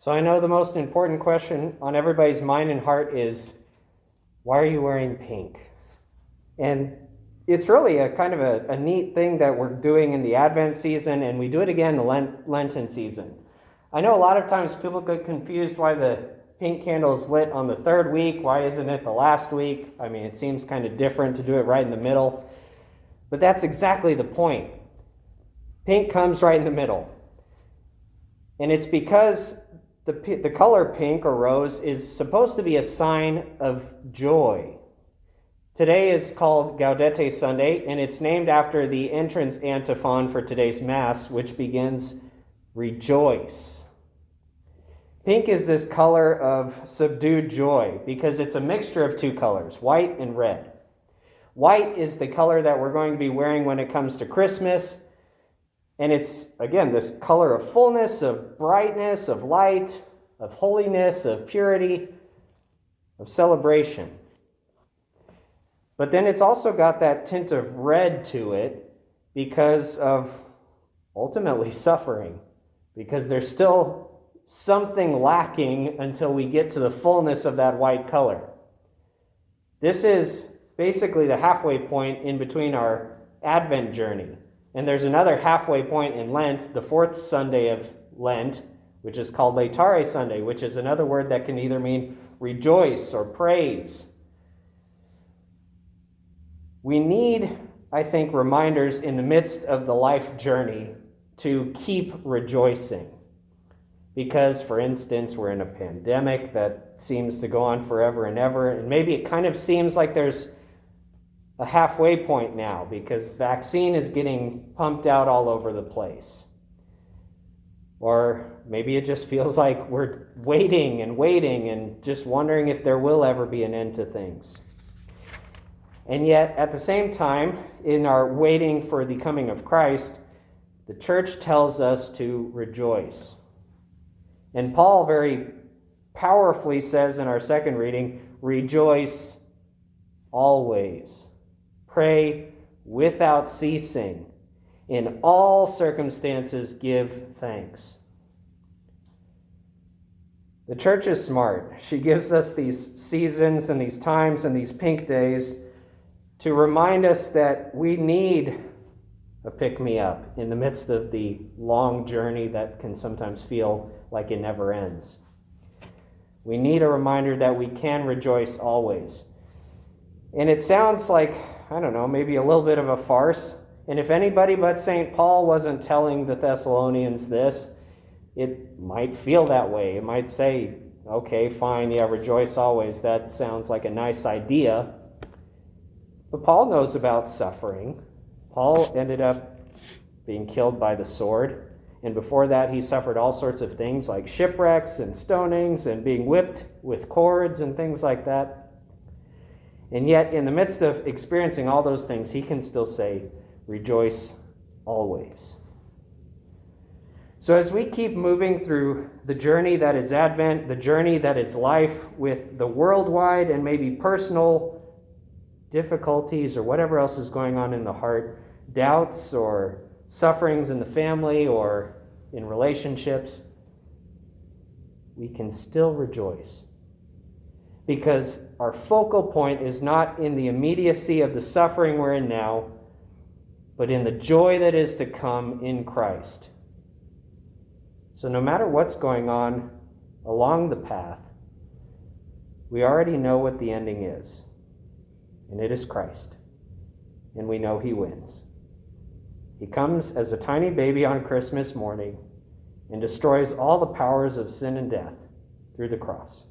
So I know the most important question on everybody's mind and heart is, why are you wearing pink? And it's really a kind of a neat thing that we're doing in the Advent season, and we do it again in the Lenten season. I know a lot of times people get confused why the pink candle is lit on the third week. Why isn't it the last week? I mean, it seems kind of different to do it right in the middle. But that's exactly the point. Pink comes right in the middle. And it's because the color pink or rose is supposed to be a sign of joy. Today is called Gaudete Sunday, and it's named after the entrance antiphon for today's Mass, which begins, "Rejoice." Pink is this color of subdued joy because it's a mixture of two colors, white and red. White is the color that we're going to be wearing when it comes to Christmas. And it's, again, this color of fullness, of brightness, of light, of holiness, of purity, of celebration. But then it's also got that tint of red to it because of ultimately suffering, because there's still something lacking until we get to the fullness of that white color. This is basically the halfway point in between our Advent journey. And there's another halfway point in Lent, the fourth Sunday of Lent, which is called Laetare Sunday, which is another word that can either mean rejoice or praise. We need, I think, reminders in the midst of the life journey to keep rejoicing. Because, for instance, we're in a pandemic that seems to go on forever and ever, and maybe it kind of seems like there's a halfway point now because vaccine is getting pumped out all over the place. Or maybe it just feels like we're waiting and just wondering if there will ever be an end to things. And yet, at the same time, in our waiting for the coming of Christ, the church tells us to rejoice. And Paul very powerfully says in our second reading, rejoice always. Pray without ceasing. In all circumstances, give thanks. The church is smart. She gives us these seasons and these times and these pink days to remind us that we need a pick-me-up in the midst of the long journey that can sometimes feel like it never ends. We need a reminder that we can rejoice always. And it sounds like, I don't know, maybe a little bit of a farce. And if anybody but St. Paul wasn't telling the Thessalonians this, it might feel that way. It might say, okay, fine, yeah, rejoice always. That sounds like a nice idea. But Paul knows about suffering. Paul ended up being killed by the sword. And before that, he suffered all sorts of things like shipwrecks and stonings and being whipped with cords and things like that. And yet, in the midst of experiencing all those things, he can still say, rejoice always. So as we keep moving through the journey that is Advent, the journey that is life with the worldwide and maybe personal difficulties or whatever else is going on in the heart, doubts or sufferings in the family or in relationships, we can still rejoice. Because our focal point is not in the immediacy of the suffering we're in now, but in the joy that is to come in Christ. So no matter what's going on along the path, we already know what the ending is. And it is Christ. And we know he wins. He comes as a tiny baby on Christmas morning and destroys all the powers of sin and death through the cross.